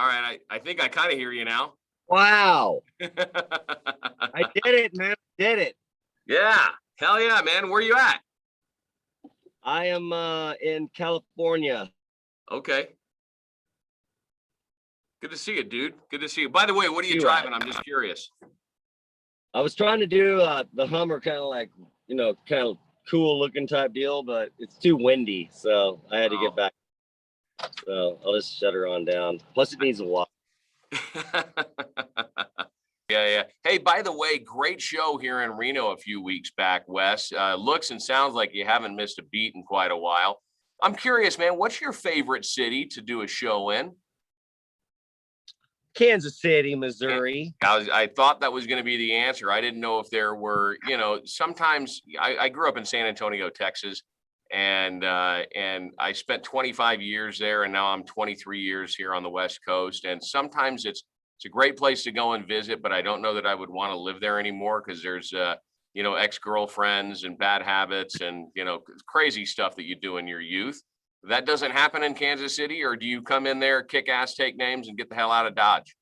right. I think I kind of hear you now. Wow. I did it, man. Did it. Yeah. Hell yeah, man. Where you at? I am in California. Okay. Good to see you, dude. Good to see you. By the way, what are you driving? I'm just curious. I was trying to do the Hummer, kind of like, kind of cool looking type deal, but it's too windy, so I had to get back. So I'll just shut her on down. Plus, it needs a walk. Yeah. Hey, by the way, great show here in Reno a few weeks back, Wes. Looks and sounds like you haven't missed a beat in quite a while. I'm curious, man, what's your favorite city to do a show in? Kansas City, Missouri. I thought that was going to be the answer. I didn't know if there were, sometimes I grew up in San Antonio, Texas, and I spent 25 years there, and now I'm 23 years here on the West Coast. And sometimes it's a great place to go and visit, but I don't know that I would want to live there anymore because there's, ex-girlfriends and bad habits and, crazy stuff that you do in your youth. That doesn't happen in Kansas City, or do you come in there, kick ass, take names, and get the hell out of Dodge?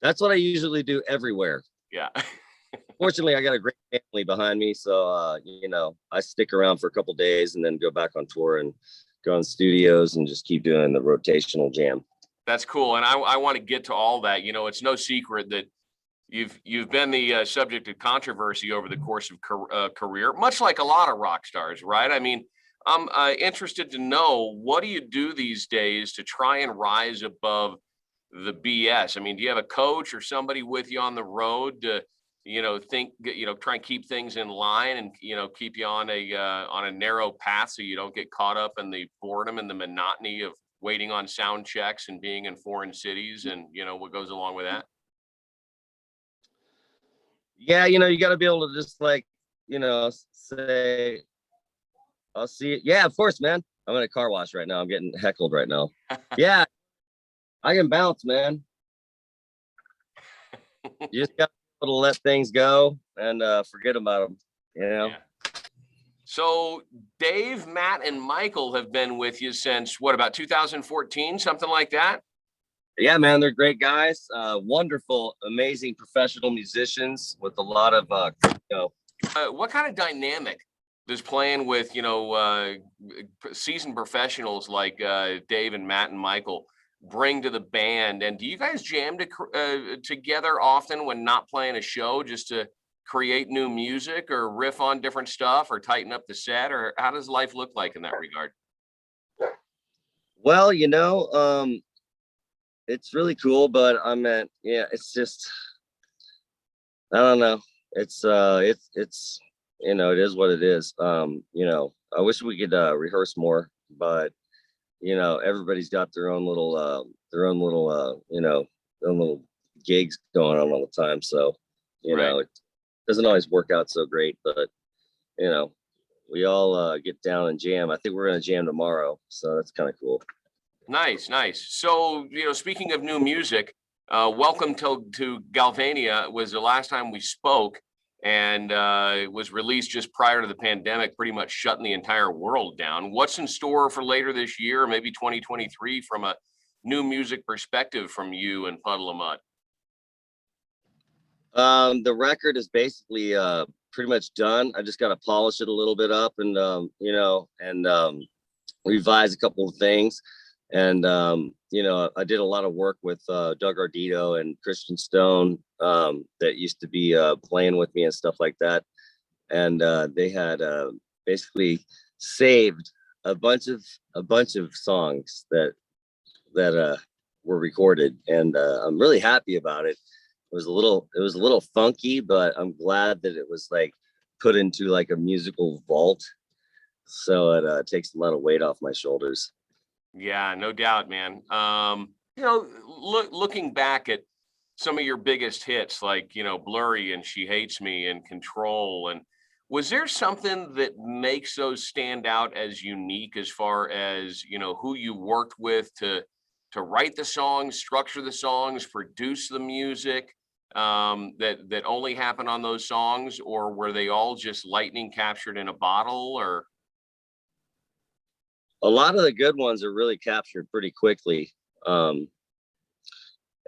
That's what I usually do everywhere. Yeah. Fortunately, I got a great family behind me, so I stick around for a couple days and then go back on tour and go in studios and just keep doing the rotational jam. That's cool, and I want to get to all that. It's no secret that you've been the subject of controversy over the course of career, much like a lot of rock stars, right? I mean, I'm interested to know, what do you do these days to try and rise above the BS? I mean, do you have a coach or somebody with you on the road to, try and keep things in line and, keep you on a narrow path so you don't get caught up in the boredom and the monotony of waiting on sound checks and being in foreign cities and, what goes along with that? Yeah, you got to be able to just say, I'll see it. Yeah, of course, man. I'm in a car wash right now. I'm getting heckled right now. Yeah, I can bounce, man. You just got to let things go and forget about them, Yeah. So Dave, Matt, and Michael have been with you since about 2014, something like that? Yeah, man, they're great guys. Wonderful, amazing professional musicians with a lot of, what kind of dynamic does playing with, seasoned professionals like Dave and Matt and Michael bring to the band? And do you guys jam together often when not playing a show, just to create new music or riff on different stuff or tighten up the set? Or how does life look like in that regard? Well, it's really cool, but it's just, I don't know. It's it is what it is. I wish we could rehearse more, but everybody's got their own little gigs going on all the time. So, it doesn't always work out so great, but we all get down and jam. I think we're going to jam tomorrow. So that's kind of cool. Nice. So, speaking of new music, Welcome to Galvania was the last time we spoke, and it was released just prior to the pandemic, pretty much shutting the entire world down. What's in store for later this year, maybe 2023, from a new music perspective from you and Puddle of Mudd? The record is basically pretty much done. I just got to polish it a little bit up and revise a couple of things. And I did a lot of work with Doug Ardito and Christian Stone that used to be playing with me and stuff like that. And they had basically saved a bunch of songs that were recorded, and I'm really happy about it. It was a little funky, but I'm glad that it was put into a musical vault, so it takes a lot of weight off my shoulders. Yeah, no doubt, man. Looking back at some of your biggest hits, like Blurry and She Hates Me and Control, and was there something that makes those stand out as unique as far as who you worked with to write the songs, structure the songs, produce the music, that only happened on those songs? Or were they all just lightning captured in a bottle? Or a lot of the good ones are really captured pretty quickly.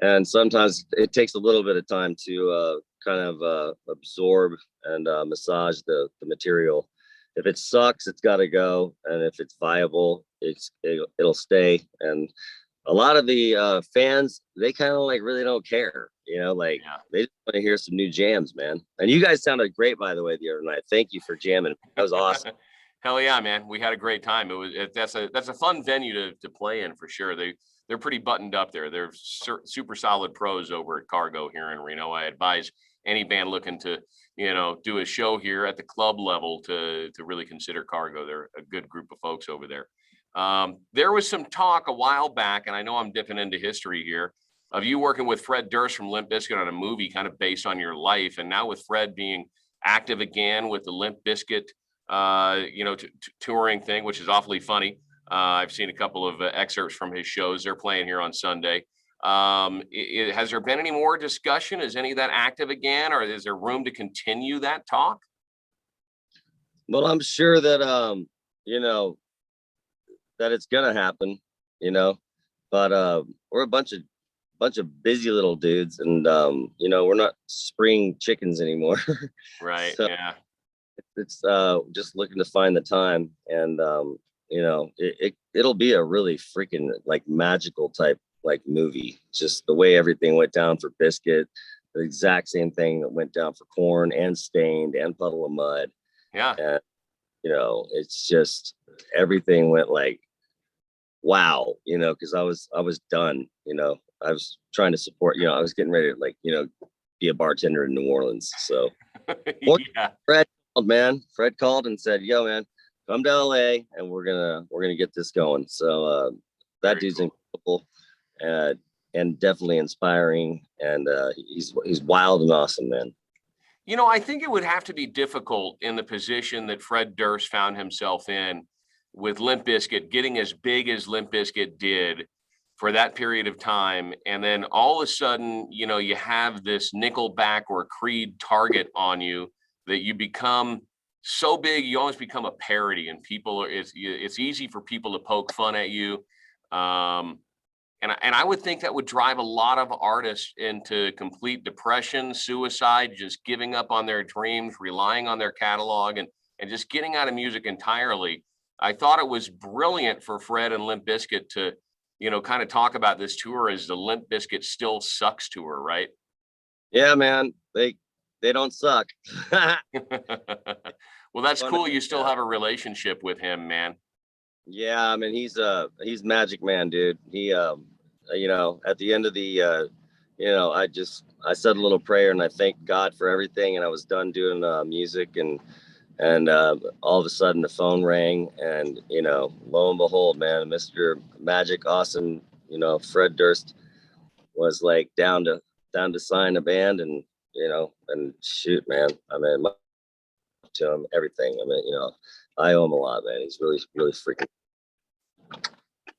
And sometimes it takes a little bit of time to kind of absorb and massage the material. If it sucks, it's got to go, and if it's viable, it'll stay. And a lot of the fans, they kind of like really don't care, like Yeah. they just want to hear some new jams, man. And you guys sounded great, by the way, the other night. Thank you for jamming. That was awesome. Hell yeah, man. We had a great time. That's a fun venue to play in for sure. They're pretty buttoned up there. They're super solid pros over at Cargo here in Reno. I advise any band looking to, do a show here at the club level to really consider Cargo. They're a good group of folks over there. There was some talk a while back, and I know I'm dipping into history here, of you working with Fred Durst from Limp Bizkit on a movie kind of based on your life. And now with Fred being active again with the Limp Bizkit touring thing, which is awfully funny. I've seen a couple of excerpts from his shows. They're playing here on Sunday. Has there been any more discussion? Is any of that active again, or is there room to continue that talk? Well, I'm sure that that it's gonna happen, but we're a bunch of busy little dudes, and we're not spring chickens anymore. Right. So yeah. it's just looking to find the time, and it'll be a really freaking like magical type like movie. Just the way everything went down for Bizkit, the exact same thing that went down for Corn and Stained and Puddle of Mudd. Yeah. And it's just everything went like wow, because I was done. I was trying to support, I was getting ready to like, be a bartender in New Orleans. So Yeah. Fred called and said, yo, man, come to LA and we're gonna get this going. So that Very dude's cool. incredible and definitely inspiring, and he's wild and awesome, man. I think it would have to be difficult in the position that Fred Durst found himself in with Limp Bizkit, getting as big as Limp Bizkit did for that period of time. And then all of a sudden, you have this Nickelback or Creed target on you that you become so big, you almost become a parody, and it's easy for people to poke fun at you. And I would think that would drive a lot of artists into complete depression, suicide, just giving up on their dreams, relying on their catalog, and just getting out of music entirely. I thought it was brilliant for Fred and Limp Bizkit to, kind of talk about this tour as the Limp Bizkit Still Sucks tour, right? Yeah, man, they don't suck. Well, that's cool. You still have a relationship with him, man. Yeah, I mean he's Magic Man, dude. He at the end of the I said a little prayer and I thanked God for everything, and I was done doing music, and all of a sudden the phone rang, and lo and behold, man, Mr. Magic Awesome, Fred Durst was like down to sign a band, and and shoot, man, I mean to him everything. I mean, I owe him a lot, man. He's really, really freaking.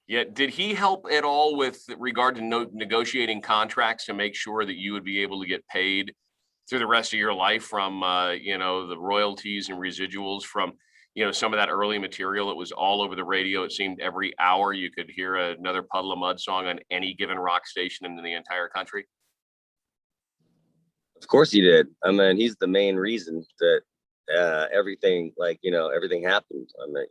Yeah. Did he help at all with regard to negotiating contracts to make sure that you would be able to get paid through the rest of your life from, the royalties and residuals from, some of that early material? It was all over the radio. It seemed every hour you could hear another Puddle of Mudd song on any given rock station in the entire country. Of course he did. I mean, he's the main reason that everything, like, everything happened. I mean,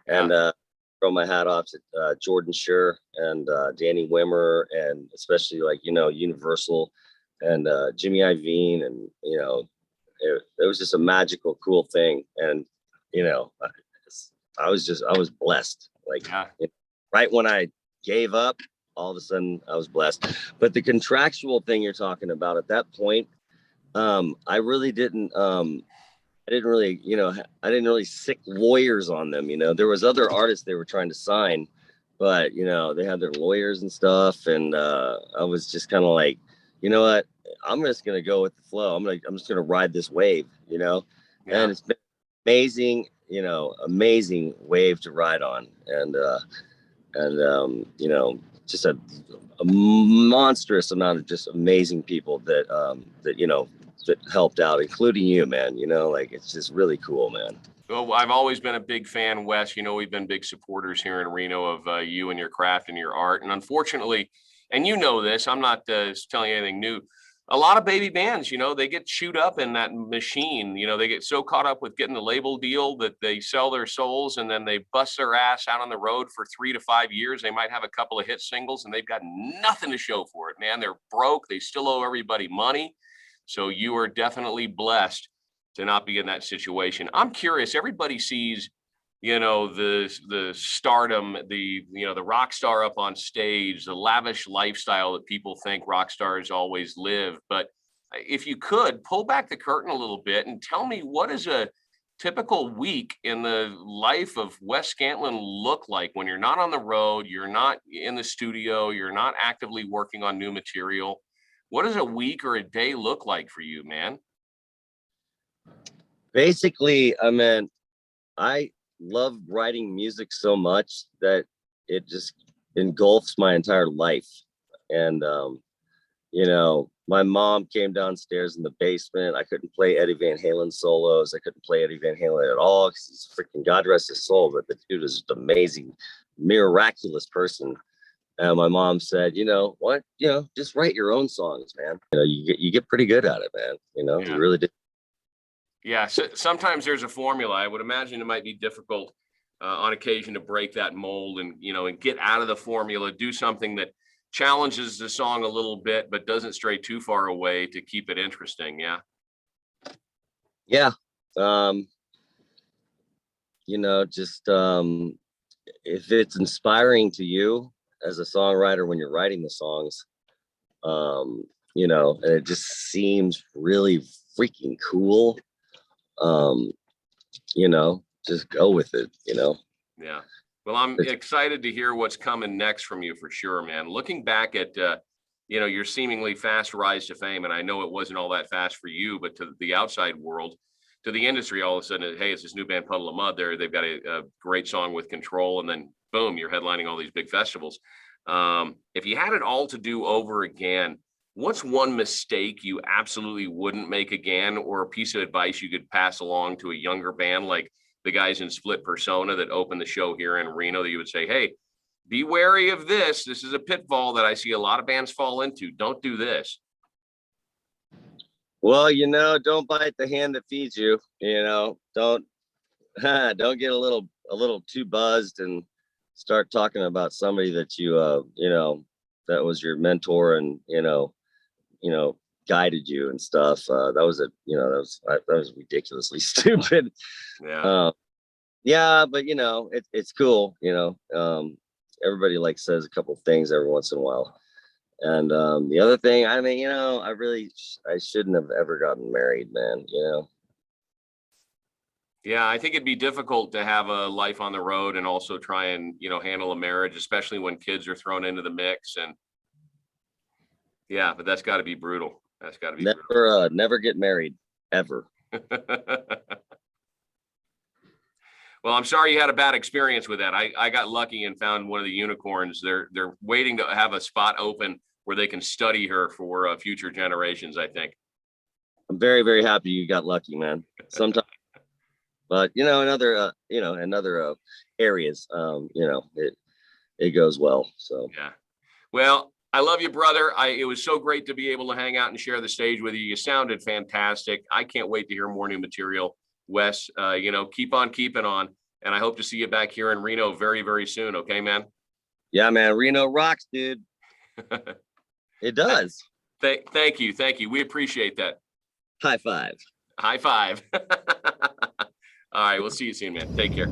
and throw my hat off to Jordan Schur and Danny Wimmer, and especially like, Universal and Jimmy Iovine, and it was just a magical, cool thing. And I was blessed. Like right when I gave up, all of a sudden I was blessed. But the contractual thing you're talking about at that point, I really didn't. I didn't really sick lawyers on them. There was other artists they were trying to sign, but they had their lawyers and stuff, and I was just kind of like, you know what, I'm just gonna go with the flow. I'm just gonna ride this wave, and it's been amazing, amazing wave to ride on, and just a monstrous amount of just amazing people that that helped out, including you, man. Like, it's just really cool, man. Well, I've always been a big fan, Wes. We've been big supporters here in Reno of you and your craft and your art. And unfortunately, and you know this, I'm not telling you anything new. A lot of baby bands, you know, they get chewed up in that machine. You know, they get so caught up with getting the label deal that they sell their souls, and then they bust their ass out on the road for 3 to 5 years. They might have a couple of hit singles and they've got nothing to show for it, man. They're broke. They still owe everybody money. So you are definitely blessed to not be in that situation. I'm curious, everybody sees, you know, the stardom, the rock star up on stage, the lavish lifestyle that people think rock stars always live. But if you could pull back the curtain a little bit and tell me, what is a typical week in the life of Wes Scantlin look like when you're not on the road, you're not in the studio, you're not actively working on new material? What does a week or a day look like for you, man? Basically, I mean, I love writing music so much that it just engulfs my entire life. And you know, my mom came downstairs in the basement. I couldn't play Eddie Van Halen solos. I couldn't play Eddie Van Halen at all because he's freaking, God rest his soul, but the dude is just amazing, miraculous person. And my mom said, you know what, you know, just write your own songs, man. You know, you get pretty good at it, man. You know, Yeah. you really do. Yeah, so sometimes there's a formula. I would imagine it might be difficult on occasion to break that mold and, you know, and get out of the formula, do something that challenges the song a little bit, but doesn't stray too far away to keep it interesting. Yeah. Yeah. You know, just if it's inspiring to you as a songwriter when you're writing the songs, you know, and it just seems really freaking cool, you know, just go with it, you know. Yeah. Well, I'm excited to hear what's coming next from you for sure, man. Looking back at, you know, your seemingly fast rise to fame, and I know it wasn't all that fast for you, but to the outside world, to the industry, all of a sudden, hey, it's this new band, Puddle of Mudd. They've got a great song with Control, and then boom, you're headlining all these big festivals. If you had it all to do over again, what's one mistake you absolutely wouldn't make again, or a piece of advice you could pass along to a younger band like the guys in Split Persona that opened the show here in Reno, that you would say, hey, be wary of this. This is a pitfall that I see a lot of bands fall into. Don't do this. Well, you know, don't bite the hand that feeds you. You know, don't get a little too buzzed and start talking about somebody that you you know, that was your mentor and you know guided you and stuff. That was that was ridiculously stupid. Yeah. Yeah, but you know, it's cool. You know, everybody like says a couple things every once in a while. And the other thing, I mean, you know, I shouldn't have ever gotten married, man. You know. Yeah, I think it'd be difficult to have a life on the road and also try and, you know, handle a marriage, especially when kids are thrown into the mix. And yeah, but that's got to be brutal. That's got to be brutal. Never get married ever. Well, I'm sorry you had a bad experience with that. I got lucky and found one of the unicorns. They're waiting to have a spot open where they can study her for future generations, I think. I'm very, very happy you got lucky, man. Sometimes, but you know, in other areas, you know, it goes well. So yeah. Well, I love you, brother. It was so great to be able to hang out and share the stage with you. You sounded fantastic. I can't wait to hear more new material. Wes, you know, keep on keeping on. And I hope to see you back here in Reno very, very soon. Okay, man? Yeah, man. Reno rocks, dude. It does. Thank you. Thank you. We appreciate that. High five. High five. All right. We'll see you soon, man. Take care.